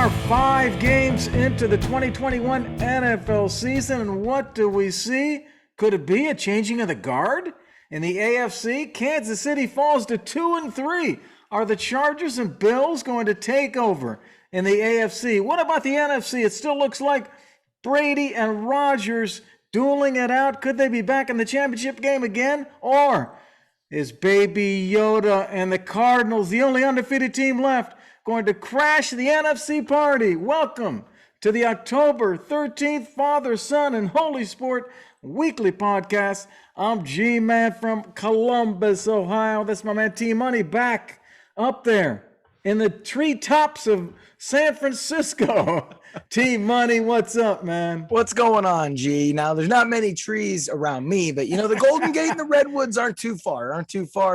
are 5 games into the 2021 NFL season, and what do we see? Could it be a changing of the guard? In the AFC, Kansas City falls to 2-3. Are the Chargers and Bills going to take over in the AFC? What about the NFC? It still looks like Brady and Rodgers dueling it out. Could they be back in the championship game again? Or is Baby Yoda and the Cardinals, the only undefeated team left, going to crash the NFC party? Welcome to the October 13th Father, Son, and Holy Sport weekly podcast. I'm G-Man from Columbus, Ohio. That's my man T-Money back up there in the treetops of San Francisco. T-Money, what's up, man? What's going on, G? Now, there's not many trees around me, but, the Golden Gate and the Redwoods aren't too far.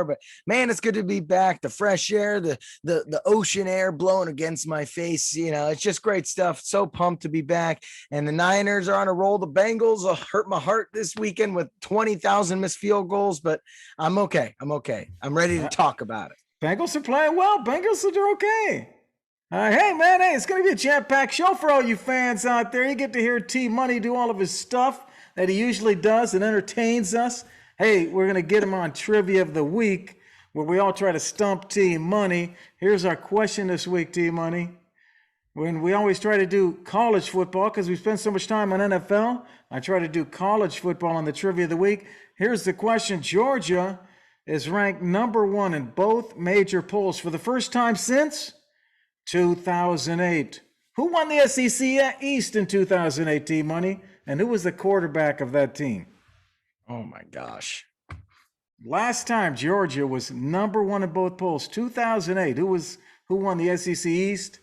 But, man, it's good to be back. The fresh air, the ocean air blowing against my face. It's just great stuff. So pumped to be back. And the Niners are on a roll. The Bengals will hurt my heart this weekend with 20,000 missed field goals, but I'm okay. I'm ready to talk about it. Bengals are playing well. Bengals are okay. Hey, man, it's going to be a jam-packed show for all you fans out there. You get to hear T-Money do all of his stuff that he usually does and entertains us. Hey, we're going to get him on Trivia of the Week, where we all try to stump T-Money. Here's our question this week, T-Money. When we always try to do college football, because we spend so much time on NFL, I try to do college football on the Trivia of the Week. Here's the question. Georgia is ranked number 1 in both major polls for the first time since 2008. Who won the SEC East in 2008, T-Money? And who was the quarterback of that team? Oh, my gosh. Last time Georgia was number 1 in both polls, 2008. Who won the SEC East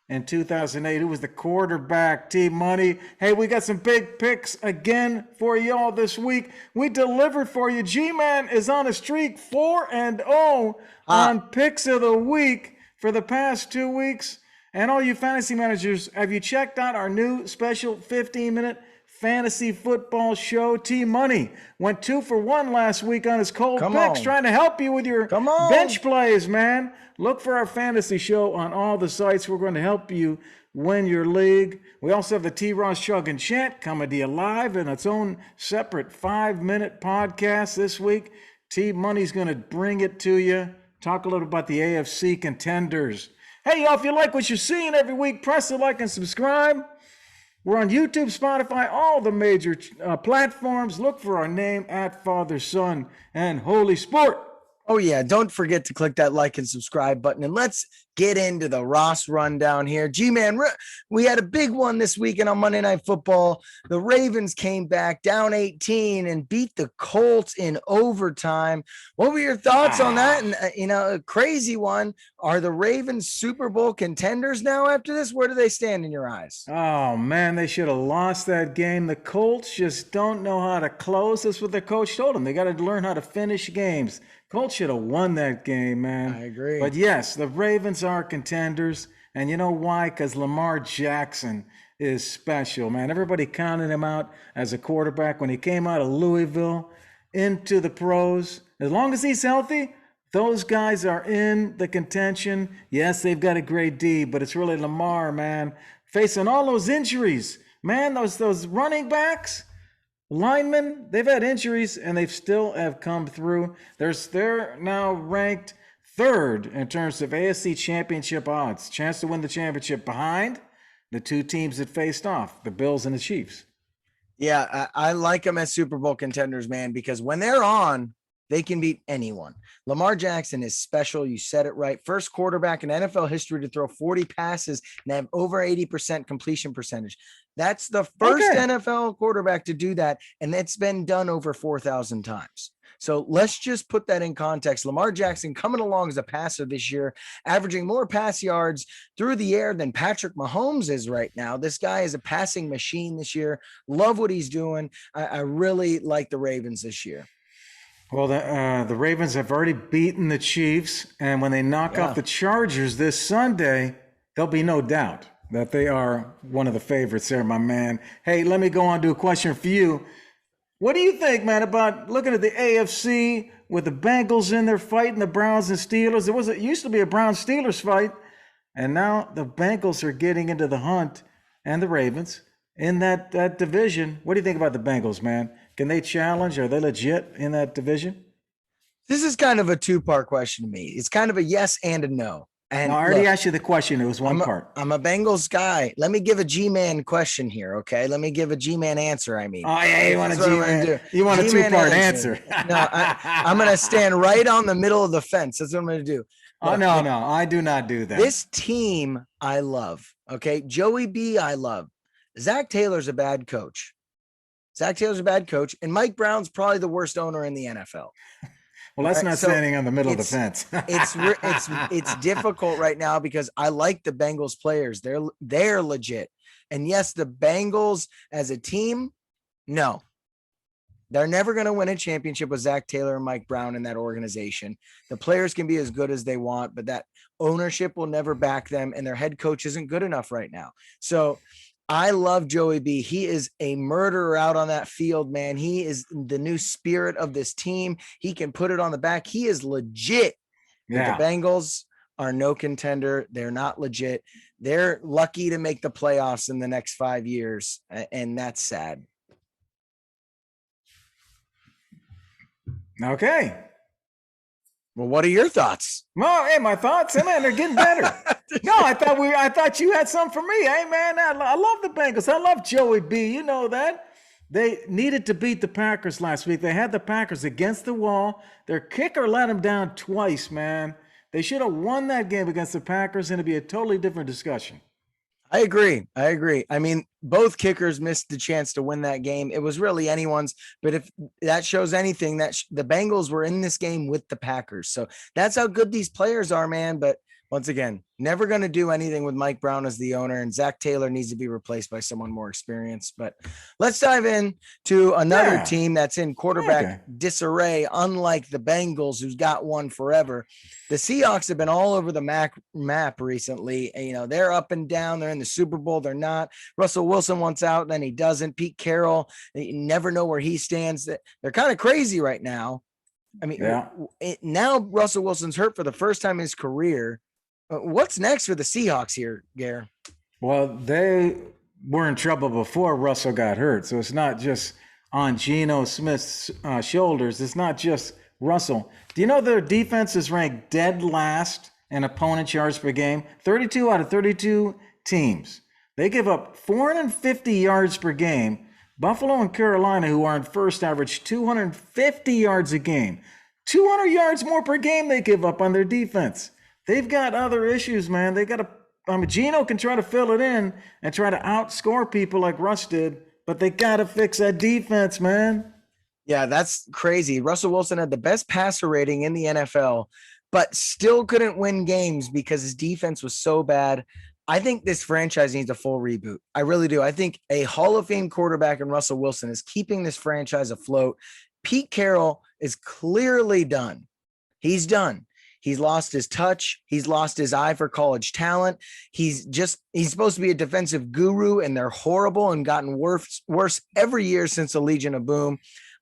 in 2008? Who was the quarterback, T-Money? Hey, we got some big picks again for y'all this week. We delivered for you. G-Man is on a streak, 4-0 on picks of the week for the past 2 weeks. And all you fantasy managers, have you checked out our new special 15-minute fantasy football show? T-Money went 2 for 1 last week on his cold picks, trying to help you with your bench plays, man. Look for our fantasy show on all the sites. We're going to help you win your league. We also have the T-Ross Chug and Chant coming to you live in its own separate 5-minute podcast this week. T-Money's going to bring it to you. Talk a little about the AFC contenders. Hey, y'all, if you like what you're seeing every week, press the like and subscribe. We're on YouTube, Spotify, all the major platforms. Look for our name at Father, Son, and Holy Sport. Oh, yeah. Don't forget to click that like and subscribe button. And let's get into the Ross rundown here. G-Man, we had a big one this weekend on Monday Night Football. The Ravens came back down 18 and beat the Colts in overtime. What were your thoughts on that? And, a crazy one. Are the Ravens Super Bowl contenders now after this? Where do they stand in your eyes? Oh, man, they should have lost that game. The Colts just don't know how to close. That's what their coach told them. They got to learn how to finish games. Colts should have won that game, man. I agree. But yes, the Ravens are contenders. And you know why? Because Lamar Jackson is special, man. Everybody counted him out as a quarterback when he came out of Louisville into the pros. As long as he's healthy, those guys are in the contention. Yes, they've got a great D, but it's really Lamar, man. Facing all those injuries. Man, those running backs, linemen, they've had injuries and they've still have come through. They're now ranked 3rd in terms of AFC championship odds. Chance to win the championship behind the 2 teams that faced off, the Bills and the Chiefs. Yeah, I like them as Super Bowl contenders, man, because when they're on, they can beat anyone. Lamar Jackson is special. You said it right. First quarterback in NFL history to throw 40 passes and have over 80% completion percentage. That's the first NFL quarterback to do that, and it's been done over 4,000 times. So let's just put that in context. Lamar Jackson coming along as a passer this year, averaging more pass yards through the air than Patrick Mahomes is right now. This guy is a passing machine this year. Love what he's doing. I really like the Ravens this year. Well, the Ravens have already beaten the Chiefs, and when they knock off the Chargers this Sunday, there'll be no doubt that they are one of the favorites there, my man. Hey, let me go on to a question for you. What do you think, man, about looking at the AFC with the Bengals in there fighting the Browns and Steelers? It used to be a Browns-Steelers fight. And now the Bengals are getting into the hunt and the Ravens in that division. What do you think about the Bengals, man? Can they challenge? Are they legit in that division? This is kind of a two-part question to me. It's kind of a yes and a no. No, And I already look, asked you the question. It was one part. I'm a Bengals guy. Let me give a G-man question here, okay? Let me give a G-man answer. I mean, Oh yeah, you want a that's what I'm gonna G-man? do. You want a G-man two-part answer? No, I'm gonna stand right on the middle of the fence. That's what I'm gonna do. Oh Look, no, no, I do not do that. this team I love. Okay, Joey B, I love. Zach Taylor's a bad coach. Zach Taylor's a bad coach, and Mike Brown's probably the worst owner in the NFL. Well, that's Right, not so standing on the middle of the fence. it's difficult right now because I like the Bengals players. They're legit. And yes, the Bengals as a team, no. They're never going to win a championship with Zach Taylor and Mike Brown in that organization. The players can be as good as they want, but that ownership will never back them, and their head coach isn't good enough right now. So I love Joey B. He is a murderer out on that field, man. He is the new spirit of this team. He can put it on the back. He is legit. Yeah. But the Bengals are no contender. They're not legit. They're lucky to make the playoffs in the next 5 years, and that's sad. Okay. Well, what are your thoughts? Well, hey, my thoughts, hey man, they're getting better. No, I thought you had some for me. Hey man, I love the Bengals. I love Joey B. You know that. They needed to beat the Packers last week. They had the Packers against the wall. Their kicker let them down twice, man. They should have won that game against the Packers, and it'd be a totally different discussion. I agree. I mean, both kickers missed the chance to win that game. It was really anyone's, but if that shows anything, that the Bengals were in this game with the Packers. So that's how good these players are, man. But once again, never going to do anything with Mike Brown as the owner, and Zach Taylor needs to be replaced by someone more experienced. But let's dive in to another team that's in quarterback disarray, unlike the Bengals, who's got one forever. The Seahawks have been all over the map recently. And, you know, they're up and down. They're in the Super Bowl. They're not. Russell Wilson wants out, then he doesn't. Pete Carroll, you never know where he stands. They're kind of crazy right now. I mean, now Russell Wilson's hurt for the first time in his career. What's next for the Seahawks here, Gare? Well, they were in trouble before Russell got hurt. So it's not just on Geno Smith's shoulders. It's not just Russell. Do you know their defense is ranked dead last in opponent yards per game? 32 out of 32 teams. They give up 450 yards per game. Buffalo and Carolina, who are in first, average 250 yards a game. 200 yards more per game they give up on their defense. They've got other issues, man. They got to, Geno can try to fill it in and try to outscore people like Russ did, but they got to fix that defense, man. Yeah, that's crazy. Russell Wilson had the best passer rating in the NFL, but still couldn't win games because his defense was so bad. I think this franchise needs a full reboot. I really do. I think a Hall of Fame quarterback in Russell Wilson is keeping this franchise afloat. Pete Carroll is clearly done. He's done. He's lost his touch. He's lost his eye for college talent. He's supposed to be a defensive guru, and they're horrible and gotten worse every year since the Legion of Boom.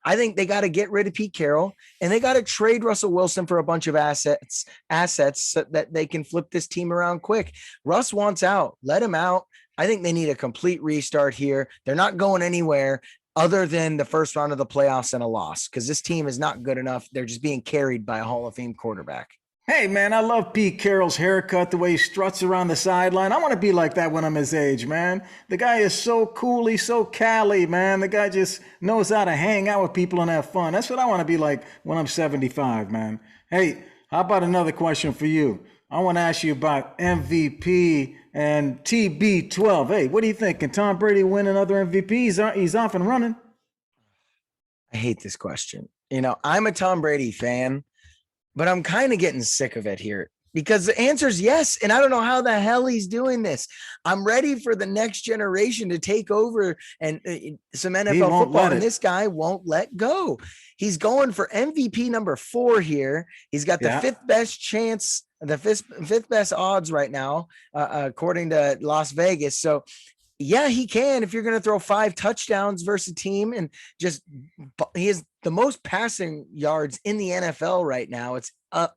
I think they got to get rid of Pete Carroll, and they got to trade Russell Wilson for a bunch of assets so that they can flip this team around quick. Russ wants out. Let him out. I think they need a complete restart here. They're not going anywhere other than the first round of the playoffs and a loss, because this team is not good enough. They're just being carried by a Hall of Fame quarterback. Hey, man, I love Pete Carroll's haircut, the way he struts around the sideline. I want to be like that when I'm his age, man. The guy is so cool. He's so Cali, man. The guy just knows how to hang out with people and have fun. That's what I want to be like when I'm 75, man. Hey, how about another question for you? I want to ask you about MVP and TB12. Hey, what do you think? Can Tom Brady win another MVP? He's off and running. I hate this question. You know, I'm a Tom Brady fan, but I'm kind of getting sick of it here because the answer is yes. And I don't know how the hell he's doing this. I'm ready for the next generation to take over and some NFL football. And this guy won't let go. He's going for MVP number 4 here. He's got the fifth best chance, the fifth best odds right now, according to Las Vegas. So yeah, he can. If you're going to throw 5 touchdowns versus a team, and he is the most passing yards in the NFL right now. It's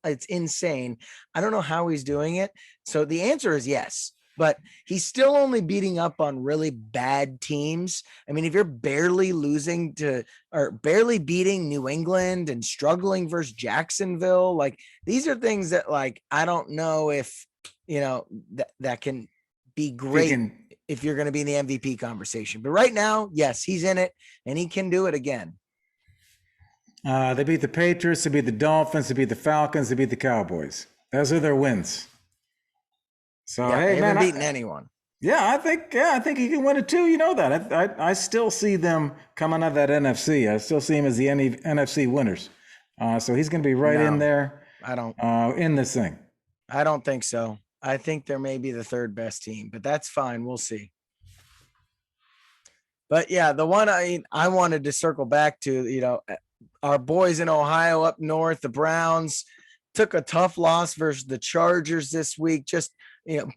it's insane. I don't know how he's doing it. So the answer is yes, but he's still only beating up on really bad teams. I mean, if you're barely losing to or barely beating New England and struggling versus Jacksonville, like these are things that like I don't know if that can be great if you're going to be in the MVP conversation. But right now, yes, he's in it and he can do it again. They beat the Patriots, they beat the Dolphins, they beat the Falcons, they beat the Cowboys. Those are their wins. So yeah, hey, they haven't beaten anyone. Yeah, I think he can win it too. You know that. I still see them coming out of that NFC. I still see him as the NFC winners. So he's going to be right in there. I don't in this thing. I don't think so. I think they're maybe the third best team, but that's fine. We'll see. But yeah, the one I wanted to circle back to, our boys in Ohio up north, the Browns took a tough loss versus the Chargers this week. Just,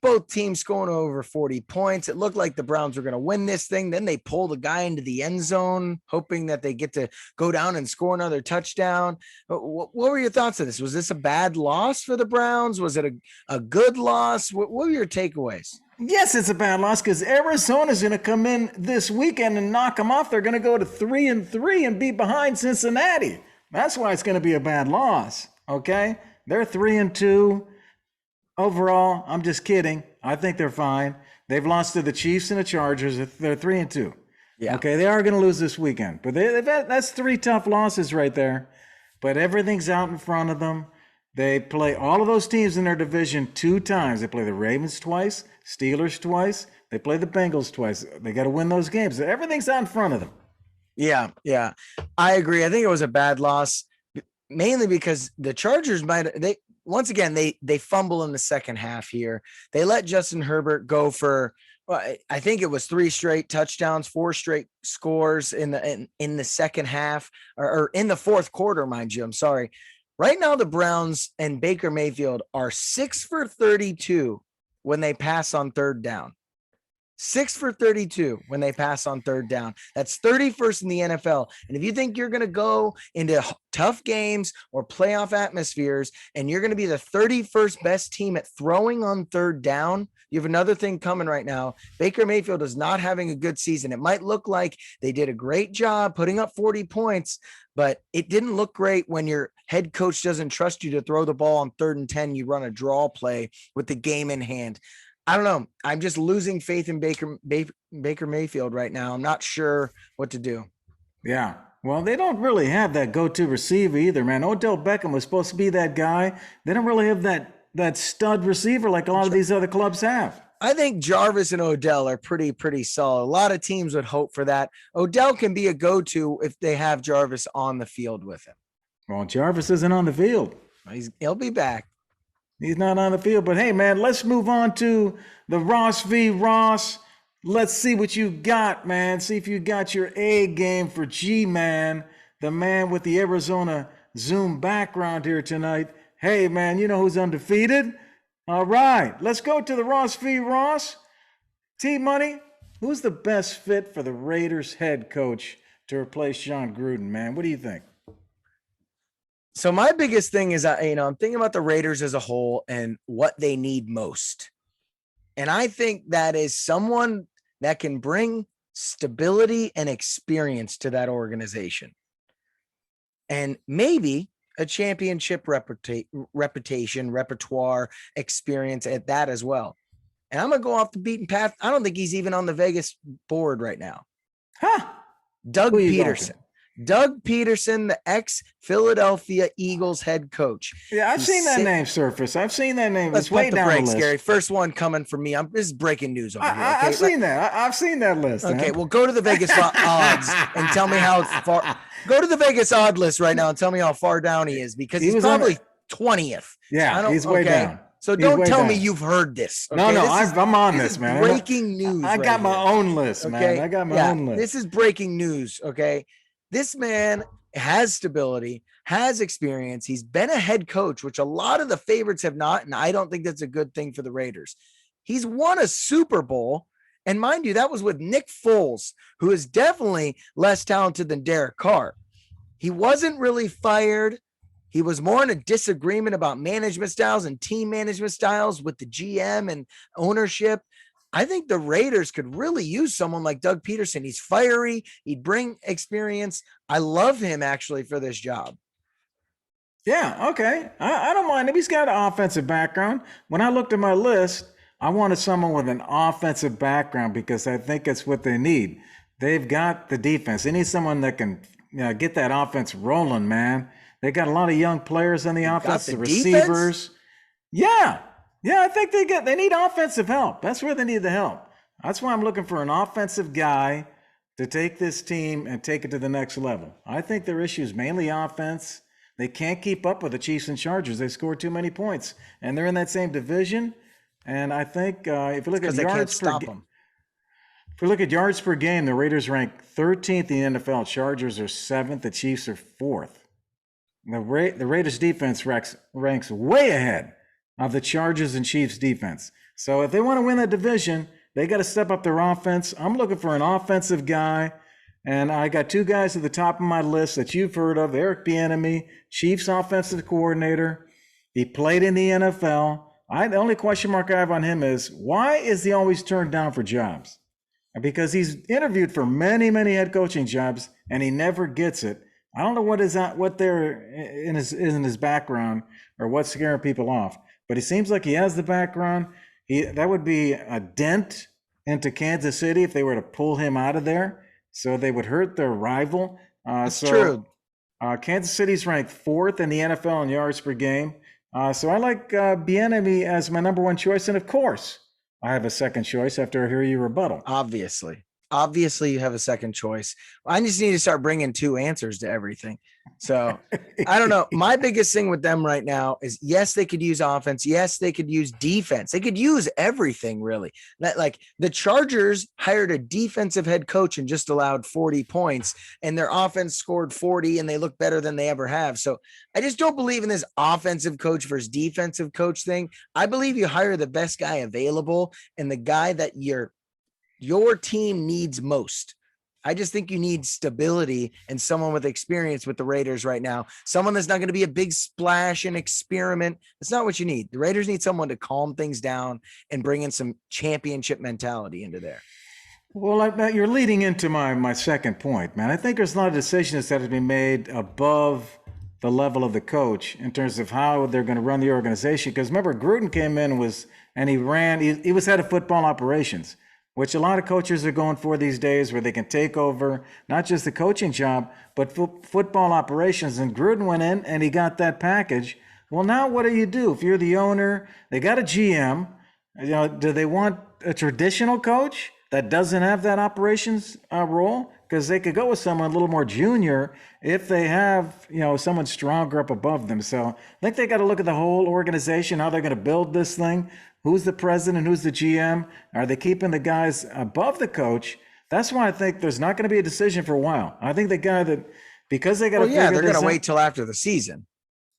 both teams scoring over 40 points. It looked like the Browns were going to win this thing. Then they pull the guy into the end zone, hoping that they get to go down and score another touchdown. What were your thoughts of this? Was this a bad loss for the Browns? Was it a good loss? What were your takeaways? Yes, it's a bad loss because Arizona's going to come in this weekend and knock them off. They're going to go to 3-3 and be behind Cincinnati. That's why it's going to be a bad loss. Okay, they're 3-2 overall. I'm just kidding. I think they're fine. They've lost to the Chiefs and the Chargers. They're 3-2. Yeah. Okay, they are going to lose this weekend, but that's 3 tough losses right there. But everything's out in front of them. They play all of those teams in their division 2 times. They play the Ravens twice, Steelers twice. They play the Bengals twice. They got to win those games. Everything's out in front of them. Yeah. I agree. I think it was a bad loss, mainly because the Chargers once again, they fumble in the second half here. They let Justin Herbert go for, I think it was 3 straight touchdowns, 4 straight scores in the second half or in the fourth quarter, mind you. I'm sorry. Right now, the Browns and Baker Mayfield are 6 for 32 when they pass on third down. 6 for 32 when they pass on third down. That's 31st in the NFL. And if you think you're going to go into tough games or playoff atmospheres and you're going to be the 31st best team at throwing on third down, you have another thing coming right now. Baker Mayfield is not having a good season. It might look like they did a great job putting up 40 points, but it didn't look great when your head coach doesn't trust you to throw the ball on 3rd and 10. You run a draw play with the game in hand. I don't know. I'm just losing faith in Baker Mayfield right now. I'm not sure what to do. Yeah. Well, they don't really have that go-to receiver either, man. Odell Beckham was supposed to be that guy. They don't really have that stud receiver like a lot of these other clubs have. I think Jarvis and Odell are pretty solid. A lot of teams would hope for that. Odell can be a go-to if they have Jarvis on the field with him. Well, Jarvis isn't on the field. He'll be back. He's not on the field. But, hey, man, let's move on to the Ross v. Ross. Let's see what you got, man. See if you got your A game for G-Man, the man with the Arizona Zoom background here tonight. Hey, man, you know who's undefeated? All right, let's go to the Ross v. Ross. T-Money, who's the best fit for the Raiders head coach to replace John Gruden, man? What do you think? So my biggest thing is, I'm thinking about the Raiders as a whole and what they need most. And I think that is someone that can bring stability and experience to that organization. And maybe a championship repertoire experience at that as well. And I'm going to go off the beaten path. I don't think he's even on the Vegas board right now. Doug Peterson. Doug Peterson, the ex-Philadelphia Eagles head coach. Yeah, I've seen that name surface. I've seen that name. Let's way down the list. Gary. First one coming from me. This is breaking news over here. Okay? I've seen that. I've seen that list. Okay, well, go to the Vegas odds and tell me how far. Go to the Vegas odd list right now and tell me how far down he is, because he's probably 20th. Yeah, he's way down. So don't tell me you've heard this. Okay? No, I'm on this, man. Breaking news. I got my own list, man. I got my own list. This is breaking news, okay? This man has stability, has experience. He's been a head coach, which a lot of the favorites have not, and I don't think that's a good thing for the Raiders. He's won a Super Bowl, and mind you, that was with Nick Foles, who is definitely less talented than Derek Carr. He wasn't really fired. He was more in a disagreement about management styles and team management styles with the GM and ownership. I think the Raiders could really use someone like Doug Peterson. He's fiery. He'd bring experience. I love him actually for this job. Yeah, okay. I don't mind him. He's got an offensive background. When I looked at my list, I wanted someone with an offensive background because I think it's what they need. They've got the defense. They need someone that can get that offense rolling, man. They got a lot of young players on the offense, the receivers. Yeah. Yeah, I think they need offensive help. That's where they need the help. That's why I'm looking for an offensive guy to take this team and take it to the next level. I think their issue is mainly offense. They can't keep up with the Chiefs and Chargers. They score too many points, and they're in that same division. And I think if you look at yards per game, if we look at yards per game, the Raiders rank 13th in the NFL. Chargers are 7th. The Chiefs are 4th. The Raiders defense ranks way ahead of the Chargers and Chiefs defense. So if they want to win that division, they got to step up their offense. I'm looking for an offensive guy, and I got two guys at the top of my list that you've heard of: Eric Bieniemy, Chiefs offensive coordinator. He played in the NFL. The only question mark I have on him is, why is he always turned down for jobs? Because he's interviewed for many, many head coaching jobs, and he never gets it. I don't know what they're in his background or what's scaring people off, but he seems like he has the background. That would be a dent into Kansas City if they were to pull him out of there, so they would hurt their rival. That's true. Kansas City's ranked 4th in the NFL in yards per game. So I like Bieniemy as my number one choice, and of course, I have a second choice after I hear your rebuttal. Obviously, you have a second choice. I just need to start bringing two answers to everything. So I don't know. My biggest thing with them right now is, yes, they could use offense. Yes, they could use defense. They could use everything, really. Like the Chargers hired a defensive head coach and just allowed 40 points, and their offense scored 40, and they look better than they ever have. So I just don't believe in this offensive coach versus defensive coach thing. I believe you hire the best guy available and the guy that your team needs most. I just think you need stability and someone with experience with the Raiders right now. Someone that's not going to be a big splash and experiment. That's not what you need. The Raiders need someone to calm things down and bring in some championship mentality into there. Well, you're leading into my second point, man. I think there's a lot of decisions that have been made above the level of the coach in terms of how they're going to run the organization. Because remember, Gruden came in and he was head of football operations, which a lot of coaches are going for these days, where they can take over not just the coaching job, but football operations. And Gruden went in and he got that package. Well, now what do you do? If you're the owner, they got a GM. Do they want a traditional coach that doesn't have that operations role? Because they could go with someone a little more junior if they have, someone stronger up above them. So I think they got to look at the whole organization, how they're going to build this thing. Who's the president? Who's the GM? Are they keeping the guys above the coach? That's why I think there's not going to be a decision for a while. I think the guy that, because they got to they're going to wait till after the season.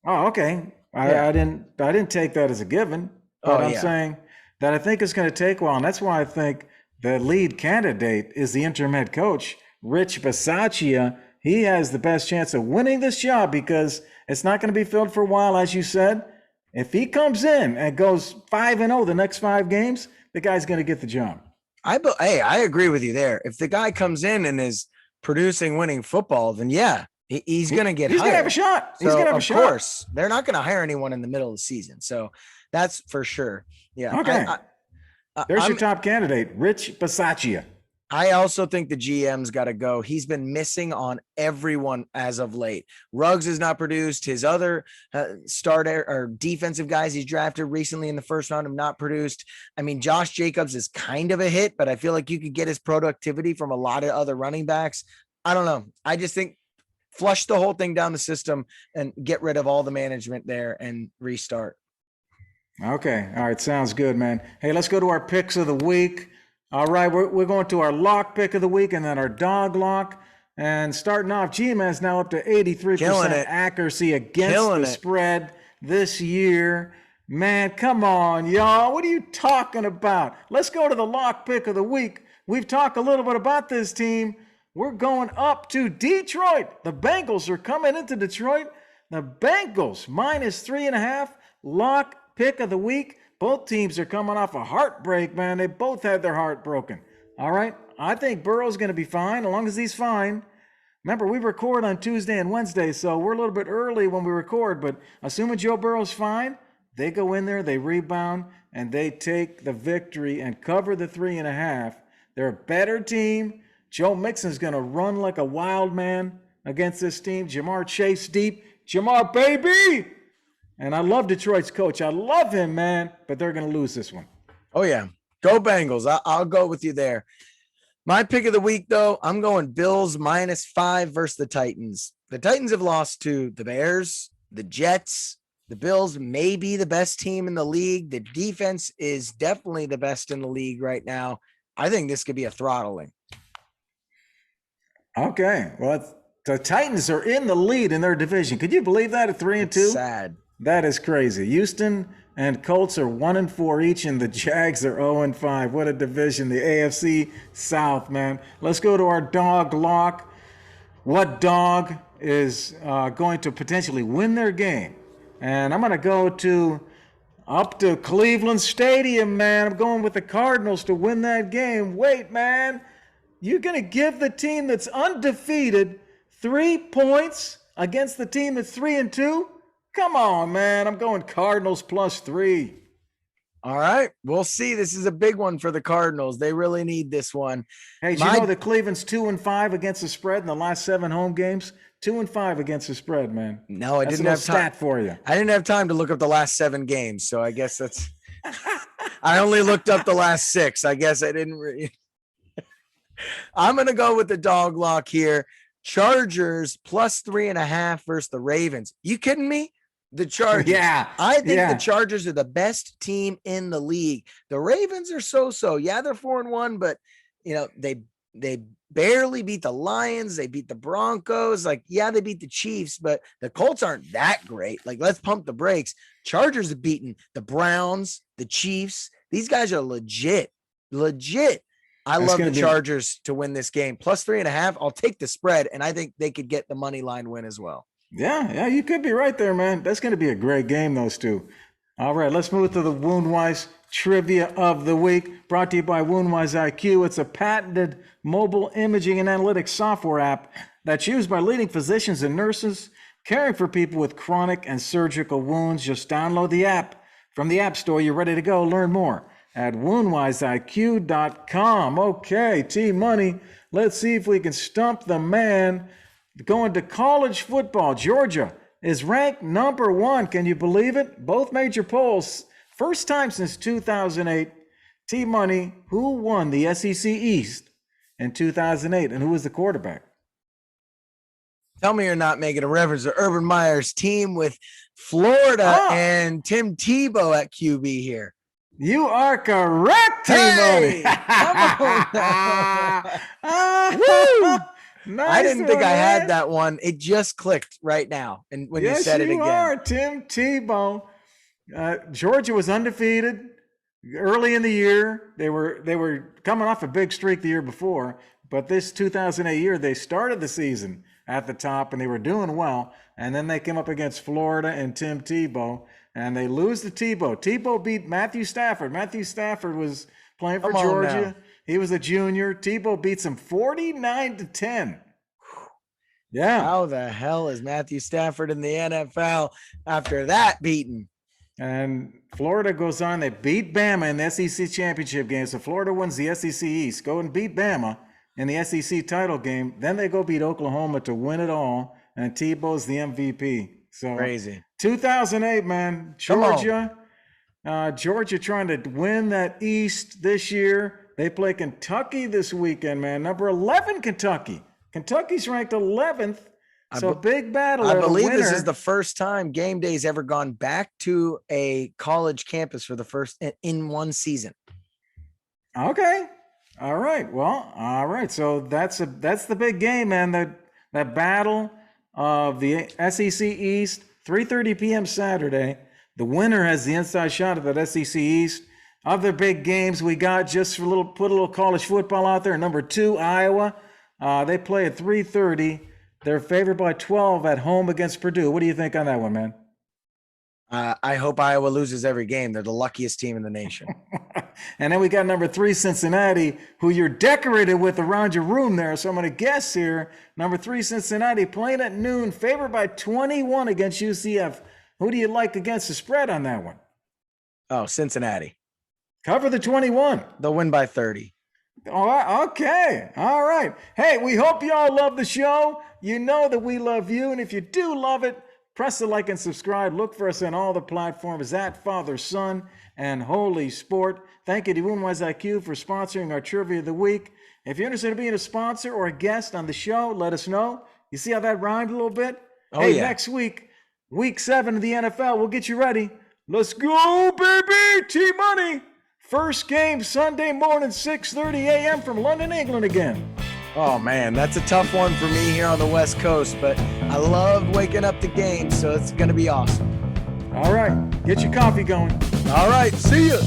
Oh, okay. I didn't take that as a given, but I'm saying that I think it's going to take a while. And that's why I think the lead candidate is the interim head coach, Rich Bisaccia. He has the best chance of winning this job because it's not going to be filled for a while, as you said. If he comes in and goes 5-0 the next 5 games, the guy's going to get the job. I agree with you there. If the guy comes in and is producing winning football, then he's going to get hired. He's going to have a shot. He's going to have a shot. Of course, they're not going to hire anyone in the middle of the season. So that's for sure. Yeah. Okay. There's your top candidate, Rich Bisaccia. I also think the GM's got to go. He's been missing on everyone as of late. Ruggs has not produced. His other starter or defensive guys he's drafted recently in the first round have not produced. I mean, Josh Jacobs is kind of a hit, but I feel like you could get his productivity from a lot of other running backs. I don't know. I just think flush the whole thing down the system and get rid of all the management there and restart. Okay. All right. Sounds good, man. Hey, let's go to our picks of the week. All right, we're going to our lock pick of the week and then our dog lock. And starting off, G-Man's now up to 83% accuracy against the spread this year. Man, come on, y'all. What are you talking about? Let's go to the lock pick of the week. We've talked a little bit about this team. We're going up to Detroit. The Bengals are coming into Detroit. The Bengals minus 3.5. Lock pick of the week. Both teams are coming off a heartbreak, man. They both had their heart broken. All right. I think Burrow's going to be fine as long as he's fine. Remember, we record on Tuesday and Wednesday, so we're a little bit early when we record, but assuming Joe Burrow's fine, they go in there, they rebound, and they take the victory and cover the 3.5. They're a better team. Joe Mixon's going to run like a wild man against this team. Jamar Chase deep. Jamar, baby! And I love Detroit's coach. I love him, man, but they're going to lose this one. Oh, yeah. Go Bengals. I'll go with you there. My pick of the week, though, I'm going Bills -5 versus the Titans. The Titans have lost to the Bears, the Jets. The Bills may be the best team in the league. The defense is definitely the best in the league right now. I think this could be a throttling. Okay. Well, the Titans are in the lead in their division. Could you believe that at 3-2? Sad. That is crazy. Houston and Colts are 1-4 each, and the Jags are 0-5. What a division, the AFC South, man. Let's go to our dog lock. What dog is going to potentially win their game? And I'm going to go up to Cleveland Stadium, man. I'm going with the Cardinals to win that game. Wait, man. You're going to give the team that's undefeated 3 points against the team that's 3-2? Come on, man. I'm going Cardinals +3. All right. We'll see. This is a big one for the Cardinals. They really need this one. Hey, do you know that Cleveland's 2-5 against the spread in the last 7 home games? 2-5 against the spread, man. No, I didn't have time. Stat for you. I didn't have time to look up the last 7 games, so I guess that's. I only looked up the last 6. I guess I didn't. I'm gonna go with the dog lock here. Chargers +3.5 versus the Ravens. You kidding me? The Chargers. Yeah. I think the Chargers are the best team in the league. The Ravens are so-so. Yeah, they're 4-1, but they barely beat the Lions. They beat the Broncos. Like, yeah, they beat the Chiefs, but the Colts aren't that great. Like, let's pump the brakes. Chargers have beaten the Browns, the Chiefs. These guys are legit. I love the Chargers to win this game. +3.5. I'll take the spread, and I think they could get the money line win as well. Yeah, you could be right there, man. That's going to be a great game, those two. All right, let's move to the Woundwise Trivia of the Week, brought to you by Woundwise IQ. It's a patented mobile imaging and analytics software app that's used by leading physicians and nurses caring for people with chronic and surgical wounds. Just download the app from the App Store. You're ready to go. Learn more at woundwiseiq.com. Okay, T-Money, let's see if we can stump the man. Going to college football, Georgia is ranked number 1. Can you believe it? Both major polls. First time since 2008. T-Money, who won the SEC East in 2008, and who was the quarterback? Tell me you're not making a reference to Urban Meyer's team with Florida and Tim Tebow at QB here. You are correct, T-Money. Woo! Nice. I didn't think I had that one. It just clicked right now. And when you said it again. Yes, you are, Tim Tebow. Georgia was undefeated early in the year. They were coming off a big streak the year before, but this 2008 year, they started the season at the top and they were doing well. And then they came up against Florida and Tim Tebow, and they lose to Tebow. Tebow beat Matthew Stafford. Matthew Stafford was playing for Georgia. He was a junior. Tebow beats him 49-10. Yeah. How the hell is Matthew Stafford in the NFL after that beating? And Florida goes on. They beat Bama in the SEC championship game. So Florida wins the SEC East. Go and beat Bama in the SEC title game. Then they go beat Oklahoma to win it all. And Tebow's the MVP. So crazy. 2008, man. Georgia trying to win that East this year. They play Kentucky this weekend, man. Number 11, Kentucky. Kentucky's ranked 11th. So big battle. I believe this is the first time game day's ever gone back to a college campus for the first in one season. Okay. All right. Well, all right. So that's the big game, man. That battle of the SEC East, 3:30 p.m. Saturday. The winner has the inside shot of that SEC East. Other big games we got, just for put a little college football out there. Number 2, Iowa. They play at 3:30 They're favored by 12 at home against Purdue. What do you think on that one, man? I hope Iowa loses every game. They're the luckiest team in the nation. And then we got number 3, Cincinnati, who you're decorated with around your room there. So I'm going to guess here. Number 3, Cincinnati, playing at noon, favored by 21 against UCF. Who do you like against the spread on that one? Oh, Cincinnati. Cover the 21. They'll win by 30. Oh, okay. All right. Hey, we hope y'all love the show. You know that we love you. And if you do love it, press the like and subscribe. Look for us on all the platforms at Father, Son, and Holy Sport. Thank you to Unwise IQ for sponsoring our Trivia of the Week. If you're interested in being a sponsor or a guest on the show, let us know. You see how that rhymed a little bit? Oh, hey, yeah. Next week, week 7 of the NFL, we'll get you ready. Let's go, baby! T-Money! First game Sunday morning, 6:30 a.m. from London, England again. Oh, man, that's a tough one for me here on the West Coast, but I love waking up to games, so it's going to be awesome. All right, get your coffee going. All right, see ya.